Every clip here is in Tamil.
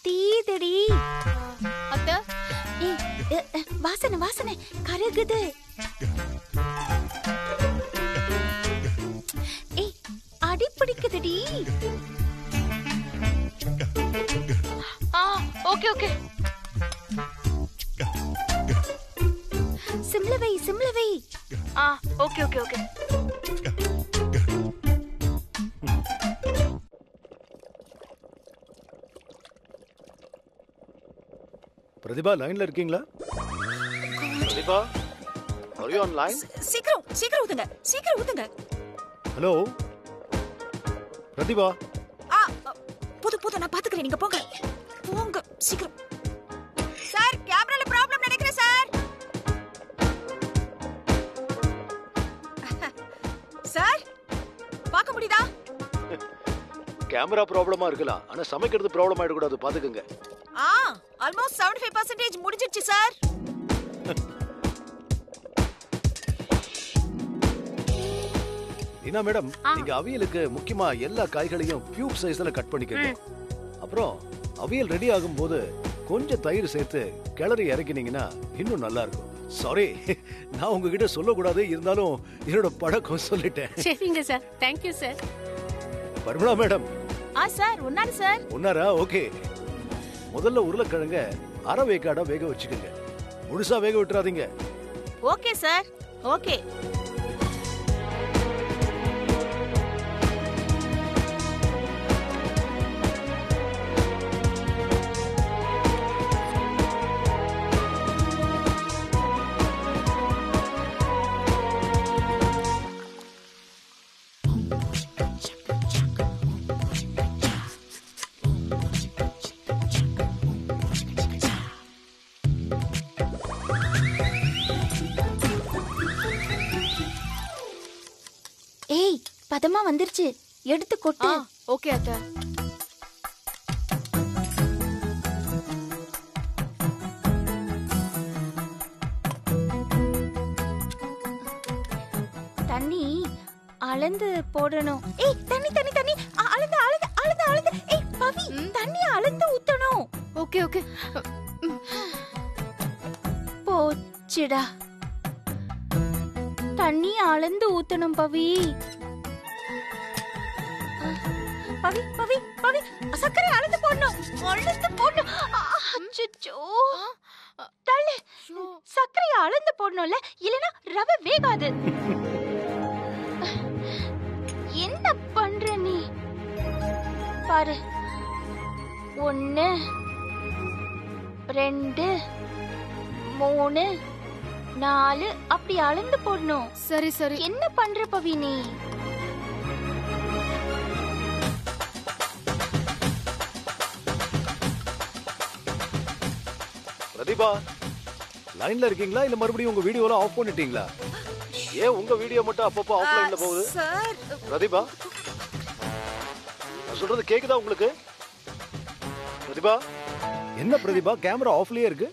தீதடி. அத்தை வாசனை வாசனை கருகுது. ஏய் அடி பிடிக்குதுடி. Okay okay. சிம்ல வை சிம்ல வை. Okay okay okay. பிரதிபா லைன்ல இருக்கீங்களா? Pratibha are you on line? சீக்கிரம் சீக்கிரம் ஊத்துங்க, சீக்கிரம் ஊத்துங்க. ஹலோ பிரதிபா. போதும் நான் பாத்துக்கிறேன், நீங்க போங்க போங்க சீக்கிரம். சார் கேமரால ப்ராப்ளம் நினைக்கிறேன் சார். சார் பார்க்க முடியுதா? கேமரா ப்ராப்ளமா இருக்கலாம், ஆனா சமைக்கிறது ப்ராப்ளம் ஆயிட கூடாது, பாத்துக்கங்க. ஆல்மோஸ்ட் 75% முடிஞ்சிருச்சு சார். லீனா மேடம், நீங்க அவியலுக்கு முக்கியமா எல்லா காய்களையும் கியூப் சைஸ்ல கட் பண்ணிக்கங்க. அப்புறம் அவியல் ரெடி ஆகும்போது கொஞ்சம் தயிர் சேர்த்து கிளறி இறக்கினீங்கன்னா இன்னும் நல்லா இருக்கும். சாரி, நான் உங்ககிட்ட சொல்லக்கூடாது, இருந்தாலும் என்னோட பழக்கம் சொல்லிட்டேன். சரிங்க sir, thank you sir. Parmila madam. Sir ஒன்னாரு சார். ஒன்னாரா? ஓகே. முதல்ல உருளைக்கிழங்க அரை வேக்காடா வேக வச்சுக்கோங்க, முழுசா வேக விட்டுறாதீங்க. Okay sir, okay. ஏய் பதமா வந்துருச்சு, எடுத்து கொட்டு. ஓகே அத்தை. தண்ணி அளந்து போடணும். ஏய் தண்ணி தண்ணி தண்ணி அளந்து அளந்து அளந்து அளந்து. ஏய் பவி, தண்ணி அளந்து ஊத்தணும். Okay okay. போச்சுடா, தண்ணி அளந்து ஊத்தணும் பவி. பவி பவி பவி, சக்கரை அளந்து போடணும், அளந்து போடணும். அச்சச்சோ, தள்ளு. சக்கரை அளந்து போடணும்ல, இல்லனா ரவை வேகாது. என்ன பண்ற நீ? பாரு, 1 2 3 4 அப்படி அளந்து போடணும். சரி சரி. என்ன பண்ற பவி நீ? பிரதிபா லைன்ல இருக்கீங்களா, இல்ல மறுபடியும் உங்க வீடியோல ஆஃப் பண்ணிட்டீங்களா? ஏன் உங்க வீடியோ மட்டும் அப்பப்போ ஆஃப்லைன்ல போகுது? சார் பிரதிபா, நான் சொல்றது கேக்குதா உங்களுக்கு? பிரதிபா, என்ன பிரதிபா கேமரா ஆஃப்லயே இருக்கு?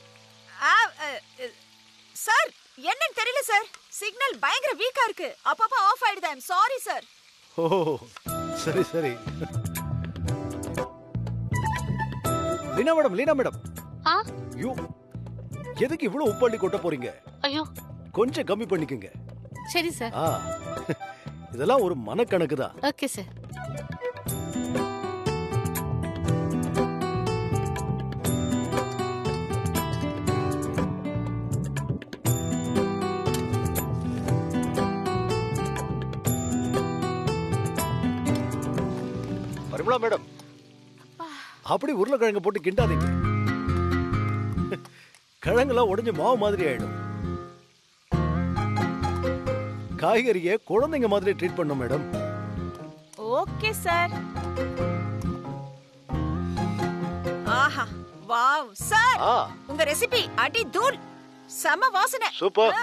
சார் என்னன்னு தெரியல சார், சிக்னல் பயங்கர வீக்கா இருக்கு, அப்பப்ப ஆஃப் ஆயிடுது. I'm sorry sir. ஓ சரி சரி. Leena madam, Leena madam. You எதுக்கு இவ்வளவு உப்பள்ளி கொட்ட போறீங்க? ஐயோ, கொஞ்சம் கம்மி பண்ணிக்கங்க. சரி சார். இதெல்லாம் ஒரு மனக்கணக்கு தான். Okay sir. பரிமளா மேடம், அப்படி உருளைக்கிழங்கு போட்டு கிண்டாதீங்க, கிழங்குலாம் உடைஞ்சு மாவு மாதிரி ஆயிடும். காய்கறியை குழந்தைங்க மாதிரி ட்ரீட் பண்ணும் மேடம். Okay sir. ஆஹா, வாவ் சார், உங்க ரெசிபி அடி தூள், செம வாசனை. சூப்பர்.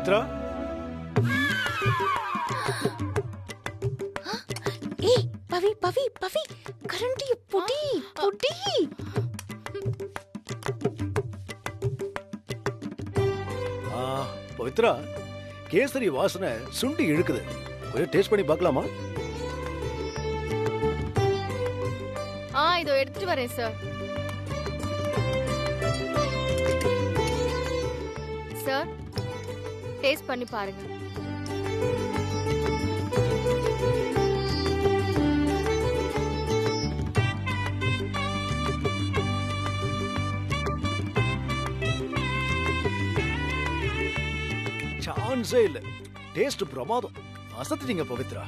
பவித்ரா, ஏய் பவி பவி பவி கரண்டிய புடி புடி. பவித்ரா, கேசரி வாசனை சுண்டி இழுக்குது. கொஞ்சம் டேஸ்ட் பண்ணி பார்க்கலாமா? இதோ எடுத்துட்டு வரேன் சார். சார், டேஸ்ட் பண்ணி பாருங்க. சான்ஸே இல்ல. டேஸ்ட் பிரமாதம். அசத்துட்டீங்க பவித்ரா.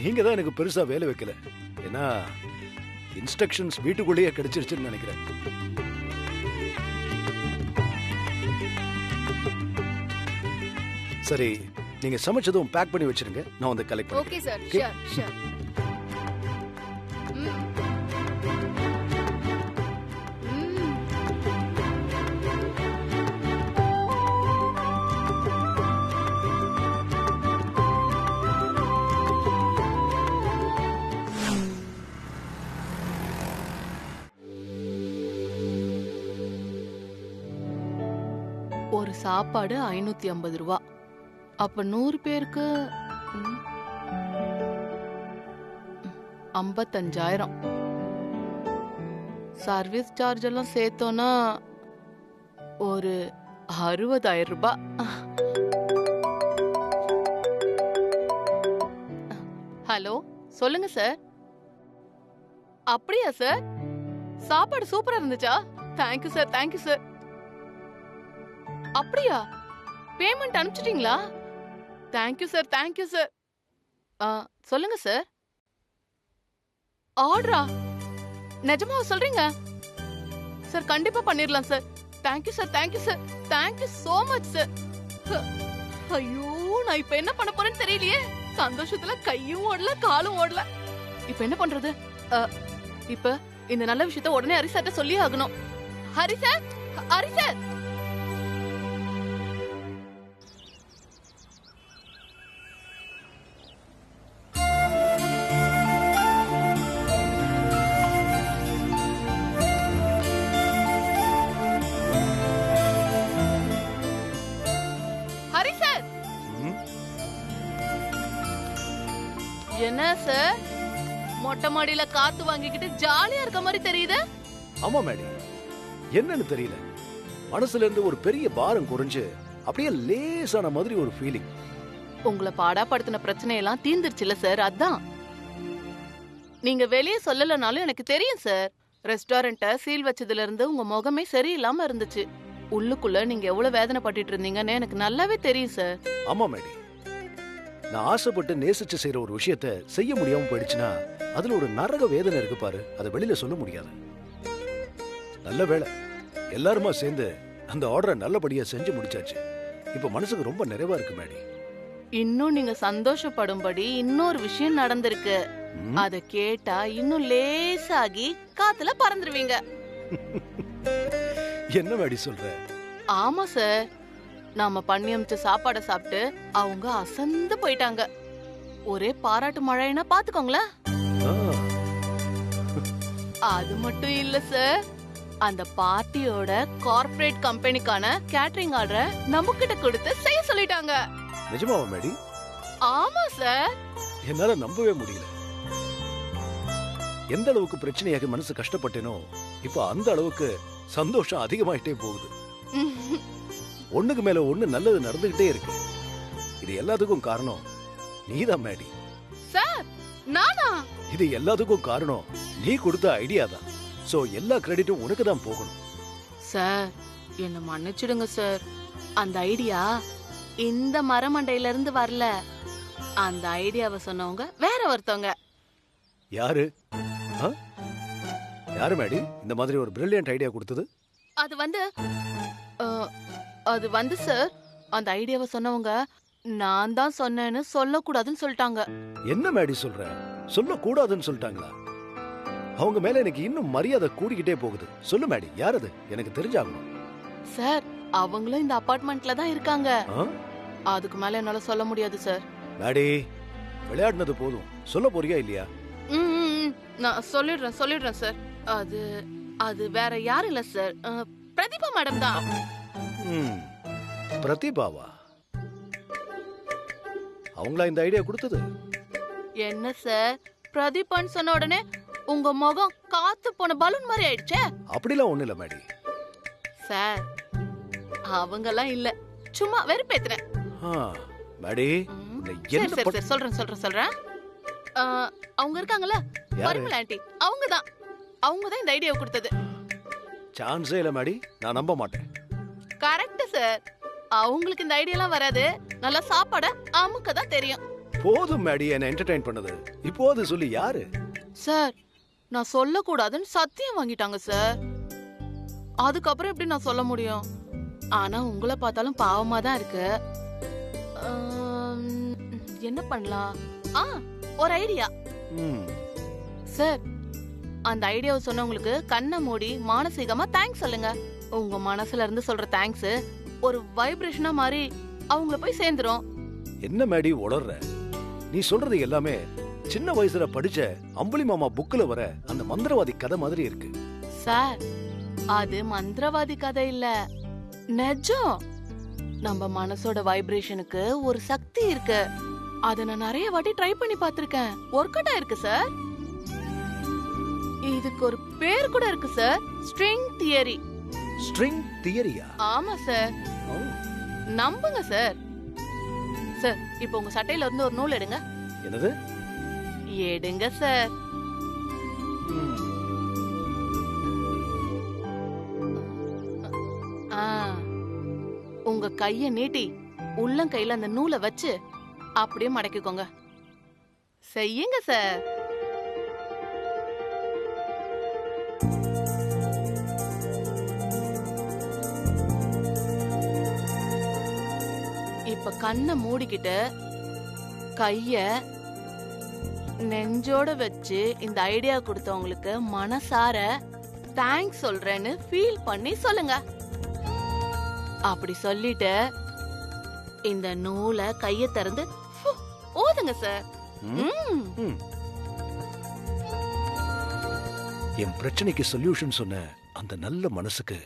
நீங்க தான் எனக்கு பெருசா வேலை வைக்கல. ஏன்னா இன்ஸ்ட்ரக்ஷன்ஸ் வீட்டுக்குள்ளேயே கிடைச்சிருச்சுன்னு நினைக்கிறேன். சரி, நீங்க சமைச்சதும் பேக் பண்ணி வச்சிருங்க. நான் வந்து collect okay sir. Okay? Sure sure. ஒரு சாப்பாடு 550 ரூபா. அப்ப 100 பேருக்கு 55,000. சர்வீஸ் சார்ஜ் எல்லாம் சேர்த்தோம்னா ஒரு 60,000 ரூபாய். ஹலோ, சொல்லுங்க சார். அப்படியா சார்? சாப்பாடு சூப்பரா இருந்துச்சா? Thank you sir, thank you sir. அப்படியா? பேமெண்ட் அனுப்பிச்சிட்டீங்களா? Thank you sir, thank you sir. சொல்லுங்க சார். ஆர்டரா? நிஜமாவா சொல்றீங்க? சார் கண்டிப்பா பண்ணிடலாம் sir. Thank you sir, thank you sir, thank you so much sir. ஐயோ, நான் இப்ப என்ன பண்ண போறேன்னு தெரியலையே. சந்தோஷத்துல கையும் ஓடல காலும் ஓடல. இப்ப என்ன பண்றது? இப்ப இந்த நல்ல விஷயத்த உடனே ஹரி சார்ட்ட சொல்லியே ஆகணும். Hari sir, Hari sir. Hari sir. என்ன சார், மொட்டை மாடியில காத்து வாங்கிக்கிட்டு ஜாலியா இருக்க மாதிரி தெரியுது? ஆமா மேடம், என்னன்னு தெரியல. மனசுல இருந்து ஒரு பெரிய பாரம் குறைஞ்சு அப்படியே லேசான மாதிரி ஒரு ஃபீலிங். உங்களை பாடாப்படுத்தின பிரச்சனை எல்லாம் தீர்ந்துருச்சுல சார், அதான். நீங்க வெளியே சொல்லலனாலும் எனக்கு தெரியும் சார். ரெஸ்டாரண்ட்ட சீல் வச்சதுல இருந்து உங்க முகமே சரியில்லாம இருந்துச்சு. உள்ளுக்குள்ள நீங்க எவ்வளவு வேதனைப்பட்டு இருந்தீங்கன்னு எனக்கு நல்லாவே தெரியும் சார். ஆமா மேடம், நான் ஆசைப்பட்டு நேசிச்சு செய்யற ஒரு விஷயத்த செய்ய முடியாம போயிடுச்சுன்னா அதுல ஒரு நரக வேதனை இருக்கு பாரு, அதை வெளியில சொல்ல முடியாது. நல்ல வேளை எல்லாருமா சேர்ந்து அந்த ஆர்டரை நல்லபடியா செஞ்சு முடிச்சாச்சு. இப்ப மனசுக்கு ரொம்ப நிறைவா இருக்கு மேடி. இன்னும் நீங்க சந்தோஷப்படும்படி இன்னொரு விஷயம் நடந்திருக்கு. அத கேட்டா இன்னும் லேசாகி காத்துல பறந்துருவீங்க. என்ன மேடி சொல்ற? ஆமா சார், நாம பண்ணி அமைச்ச சாப்பாட சாப்பிட்டு அவங்க அசந்து போயிட்டாங்க. ஒரே பாராட்டு மழைன்னா பாத்துக்கோங்களேன். அது மட்டும் இல்ல சார், அந்த பார்ட்டியோட கார்ப்பரேட் கம்பெனிக்கான கேட்டரிங் ஆர்டரை நம்ம கிட்ட கொடுத்து செய்ய சொல்லிட்டாங்க. நிஜமாவா மேடி? ஆமா சார். என்னால நம்பவே முடியல. எந்த அளவுக்கு பிரச்சனையாக மனசு கஷ்டப்பட்டேனோ இப்ப அந்த அளவுக்கு சந்தோஷம் அதிகமாயிட்டே போகுது. ஒண்ணுக்கு மேல ஒண்ணு நல்லது நடந்துகிட்டே இருக்கு. இது எல்லாத்துக்கும் காரணம் நீதான் மேடி. சார், நானா? இது எல்லாத்துக்கும் காரணம் நீ கொடுத்த ஐடியா தான். சோ எல்லா கிரெடிட்டும் உனக்கு தான் போகணும். சார், என்ன மன்னிச்சிடுங்க சார். அந்த ஐடியா இந்த மரமண்டையில இருந்து வரல. அந்த ஐடியாவை சொன்னவங்க வேற ஒருத்தவங்க. யாரு? யாரு மேடி இந்த மாதிரி ஒரு பிரில்லியன்ட் ஐடியா கொடுத்தது? அது வந்து சார், அந்த ஐடியாவை சொன்னவங்க நான் தான் சொன்னேன்னு சொல்லக்கூடாதுன்னு சொல்லிட்டாங்க. என்ன மேடி சொல்ற? சொல்லக்கூடாதுன்னு சொல்லிட்டாங்களா? அவங்க மேல எனக்கு இன்னும் மரியாதை கூடிக்கிட்டே போகுது. சொல்லு மேடி, யார் அது? எனக்கு தெரிஞ்சாகணும். சார் அவங்களும் இந்த அபார்ட்மெண்ட்ல தான் இருக்காங்க. ஆ? அதுக்கு மேல என்னால சொல்ல முடியாது சார். மேடி, விளையாடினது போதும். சொல்ல போறியா இல்லையா? நான் சொல்லிடுறேன் சார். அது அது வேற யாரும் இல்ல சார், பிரதீபா மேடம் தான். ம், பிரதீபாவா? அவங்களா இந்த ஐடியா கொடுத்தது? என்ன சார், பிரதீபான்னு சொன்ன உடனே உங்க முகம் காத்து போன பலூன் மாதிரி ஆயிடுச்சே. அப்படிலாம் ஒண்ணு இல்ல மேடி. சார் அவங்கெல்லாம் இல்ல, சும்மா வெறுப்பேத்துறேன். மேடி, சரி சரி சரி, சொல்றேன். அவங்க இருக்காங்கல்ல, பரிமள ஆண்டி, அவங்கதான் இந்த ஐடியா கொடுத்தது. சான்ஸே இல்ல மேடி, நான் நம்ப மாட்டேன். கரெக்ட் சார், அவங்களுக்கு இந்த ஐடியாலாம் வராது. நல்ல சாப்பாட அமுக்க தான் தெரியும். போதும் மேடி, என்ன என்டர்டெயின் பண்ணது. இப்போது சொல்லி யாரு? சார் நான் சொல்ல கூடாதுன்னு சத்தியம் வாங்கிட்டாங்க சார். அதுக்கப்புறம் எப்படி நான் சொல்ல முடியும்? ஆனா உங்களை பார்த்தாலும் பாவமா தான் இருக்கு. என்ன பண்ணலாம்? ஒரு ஐடியா சார். அந்த ஐடியாவை சொன்னவங்களுக்கு கண்ணை மூடி மானசீகமா தேங்க்ஸ் சொல்லுங்க. உங்க மனசுல இருந்து சொல்ற தேங்க்ஸ் ஒரு வைப்ரேஷனா மாதிரி அவங்கள போய் சேர்ந்துரும். என்ன மேடி உளர்ற? நீ சொல்றது எல்லாமே சின்ன வயசுல படிச்ச அம்புலி மாமா புக்ல வர அந்த மந்திரவாதி கதை மாதிரி இருக்கு. சார் அது மந்திரவாதி கதை இல்ல, நிஜம். நம்ம மனசோட வைப்ரேஷனுக்கு ஒரு சக்தி இருக்கு. அத நான் நிறைய வாட்டி ட்ரை பண்ணி பார்த்திருக்கேன். ஒர்க் அவுட் ஆயிருக்கு சார். இதுக்கு ஒரு பேர் கூட இருக்கு சார், ஸ்ட்ரிங் தியரி. ஸ்ட்ரிங் தியரியா? ஆமா சார், நம்புங்க சார். சார் இப்போ உங்க சட்டையில இருந்து ஒரு நூல் எடுங்க. என்னது? எடுங்க சார். உங்க கைய நீட்டி உள்ளங்கையில அந்த நூலை வச்சு அப்படியே மடக்கிக்கோங்க. செய்யுங்க சார். இப்ப கண்ணை மூடிக்கிட்டு கைய நெஞ்சோட வச்சு இந்த ஐடியா கொடுத்தவங்களுக்கு மனசார தேங்க்ஸ் சொல்றேன்னு ஃபீல் பண்ணி சொல்லுங்க. அப்படி சொல்லிட்டு இந்த நூலை கைய திறந்து ஓதுங்க சார். என் பிரச்சனைக்கு சொல்யூஷன் சொன்ன அந்த நல்ல மனசுக்கு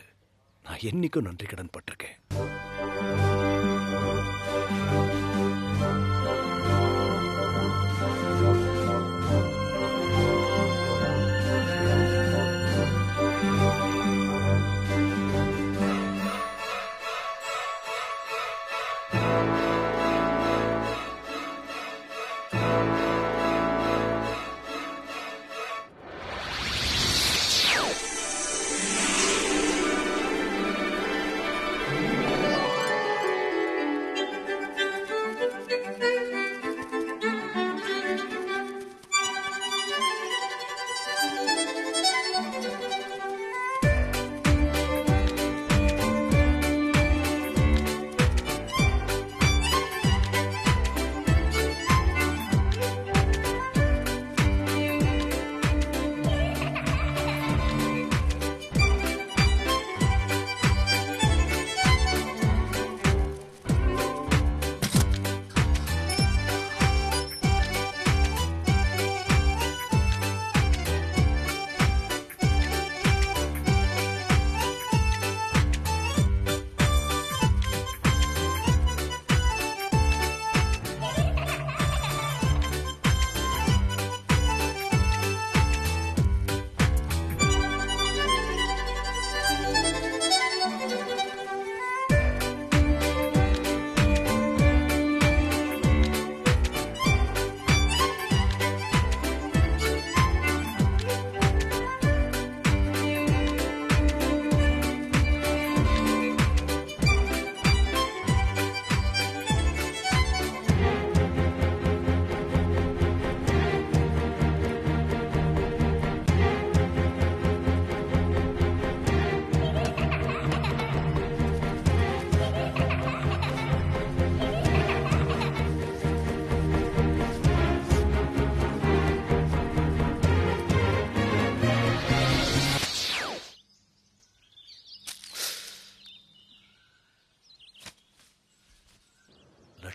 நான் என்னைக்கும் நன்றி கடன் பட்டிருக்கேன்.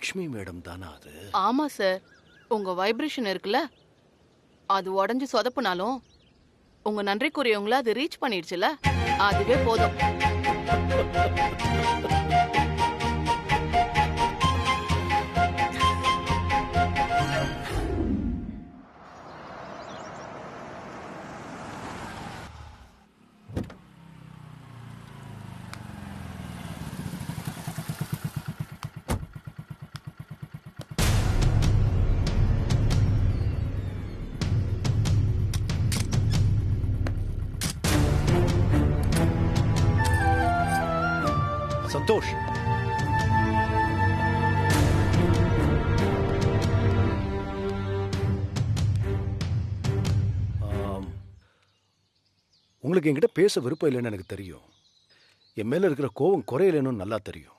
லக்ஷ்மி மேடம் தானா அது? ஆமா சார். உங்க வைப்ரேஷன் இருக்குல்ல, அது உடஞ்சு சொதப்புனாலும் உங்க நன்றிக்குரியவங்கள அது ரீச் பண்ணிடுச்சுல, அதுவே போதும். சந்தோஷ், உங்களுக்கு என்கிட்ட பேச விருப்பம் இல்லைன்னு எனக்கு தெரியும். என் மேல இருக்கிற கோவம் குறையலன்னு நல்லா தெரியும்.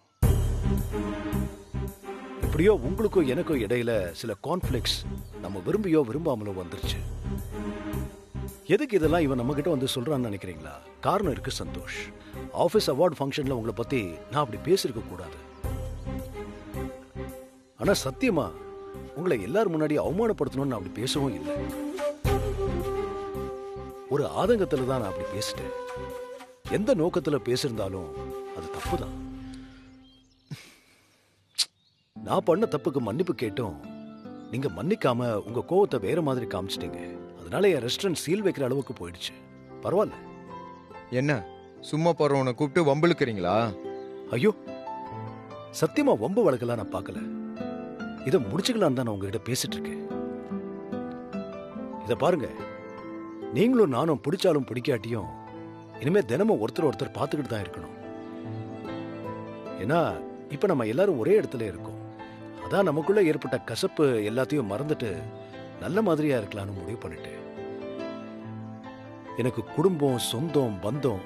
எப்படியோ உங்களுக்கும் எனக்கும் இடையில சில கான்ஃபிளிக்ட்ஸ் நம்ம விரும்பியோ விரும்பாமலோ வந்துருச்சு. எதுக்கு இதெல்லாம் இவன் நம்ம கிட்ட வந்து சொல்றான்னு நினைக்கிறீங்களா? காரணம் இருக்கு சந்தோஷ். ஆபீஸ் அவார்டு ஃபங்க்ஷன்ல உங்களை பத்தி நான் அப்படி பேசிருக்க கூடாது. ஆனா சத்தியமா உங்களை எல்லாரும் முன்னாடி அவமானப்படுத்தணும்னு அப்படி பேசவும் இல்லை. ஒரு ஆதங்கத்துல தான் நான் அப்படி பேசிட்டேன். எந்த நோக்கத்துல பேசியிருந்தாலும் அது தப்புதான். நான் பண்ண தப்புக்கு மன்னிப்பு கேட்டோம், நீங்க மன்னிக்காம உங்க கோவத்தை வேற மாதிரி காமிச்சிட்டீங்க. அதனால என் ரெஸ்டாரண்ட் சீல் வைக்கிற அளவுக்கு போயிடுச்சு. பரவாயில்ல. என்ன சும்மா போறவனை கூப்பிட்டு வம்பிழுக்கிறீங்களா? ஐயோ, சத்தியமா வம்பு வழக்கெல்லாம் நான் பார்க்கல. இதை முடிச்சுக்கலாம் தான் நான் உங்ககிட்ட பேசிட்டு இருக்கேன். இத பாருங்க, நீங்களும் நானும் பிடிச்சாலும் பிடிக்காட்டியும் இனிமே தினமும் ஒருத்தர் பார்த்துக்கிட்டு தான் இருக்கணும். ஏன்னா இப்ப நம்ம எல்லாரும் ஒரே இடத்துல இருக்கோம். அதான் நமக்குள்ள ஏற்பட்ட கசப்பு எல்லாத்தையும் மறந்துட்டு நல்ல மாதிரியா இருக்கலாம்னு முடிவு பண்ணிட்டேன். எனக்கு குடும்பம், சொந்தம், பந்தம்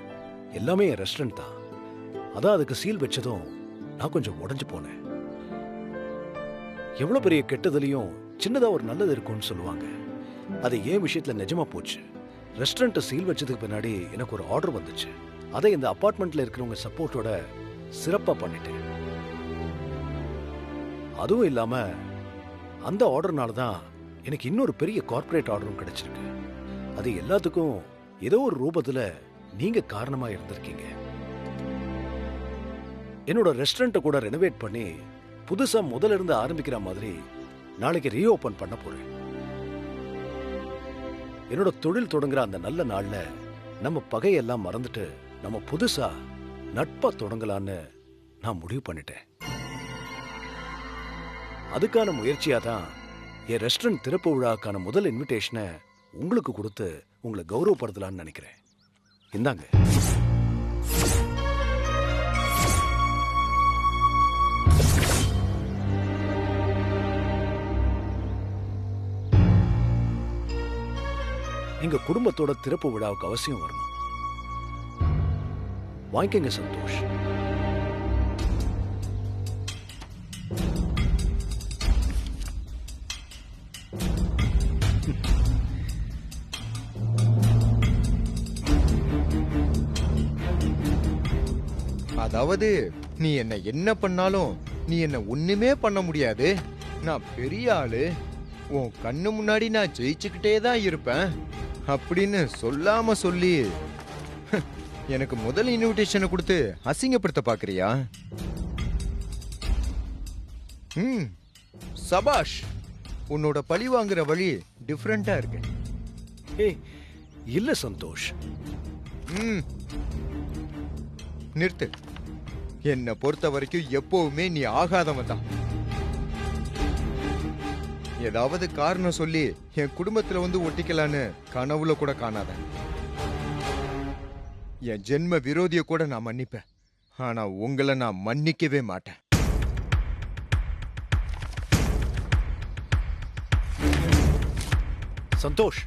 எல்லாமே என் ரெஸ்டாரண்ட் தான். அதான் அதுக்கு சீல் வச்சதும் நான் கொஞ்சம் உடைஞ்சு போனேன். எவ்வளவு பெரிய கெட்டதுலயும் சின்னதா ஒரு நல்லது இருக்கும்னு சொல்லுவாங்க. அது ஏன் விஷயத்துல நிஜமா போச்சு. ரெஸ்டாரண்ட் சீல் வச்சதுக்கு பின்னாடி எனக்கு ஒரு ஆர்டர் வந்துச்சு. அதை இந்த அபார்ட்மெண்ட்ல இருக்கிறவங்க சப்போர்ட்டோட சிறப்பா பண்ணிட்டேன். அதுவும் இல்லாம அந்த ஆர்டர்னால தான் எனக்கு இன்னொரு பெரிய கார்ப்பரேட் ஆர்டரும் கிடைச்சிருக்கு. அது எல்லாத்துக்கும் ஏதோ ஒரு ரூபத்துல நீங்க காரணமா இருந்திருக்கீங்க. என்னோட ரெஸ்டாரண்ட்டை கூட ரெனோவேட் பண்ணி புதுசா முதல்ல இருந்து ஆரம்பிக்கிற மாதிரி நாளைக்கு ரீஓபன் பண்ண போறேன். என்னோட தொழில் தொடங்குற அந்த நல்ல நாள்ல நம்ம பகையெல்லாம் மறந்துட்டு நம்ம புதுசா நட்பா தொடங்கலான்னு நான் முடிவு பண்ணிட்டேன். அதுக்கான முயற்சியா தான் என் ரெஸ்டாரண்ட் திறப்பு விழாக்கான முதல் இன்விடேஷனை உங்களுக்கு கொடுத்து உங்களை கௌரவப்படுத்தலான்னு நினைக்கிறேன். இந்தாங்க. எங்க குடும்பத்தோட திறப்பு விழாவுக்கு அவசியம் வரணும். வாங்கிக்கங்க சந்தோஷ். அதாவது நீ என்ன பண்ணாலும் நீ என்ன ஒண்ணுமே பண்ண முடியாது. நான் பெரிய ஆளு, உன் கண்ணு முன்னாடி நான் ஜெயிச்சுக்கிட்டே தான் இருப்பேன் அப்படின்னு சொல்லாம சொல்லி எனக்கு முதல் இன்விடேஷனை கொடுத்து அசிங்கப்படுத்த பாக்குறியா? சபாஷ், உன்னோட பழி வாங்குற வழி டிஃபரெண்டா இருக்கு. ஏய் இல்ல சந்தோஷ். நிறுத்து. என்னை பொறுத்த வரைக்கும் எப்பவுமே நீ ஆகாதவன் தான். ஏதாவது காரணம் சொல்லி என் குடும்பத்துல வந்து ஒட்டிக்கலான்னு கனவுல கூட காணாத. என் ஜென்ம விரோதிய கூட நான் மன்னிப்பேன், ஆனா உங்களை நான் மன்னிக்கவே மாட்டேன். சந்தோஷ்,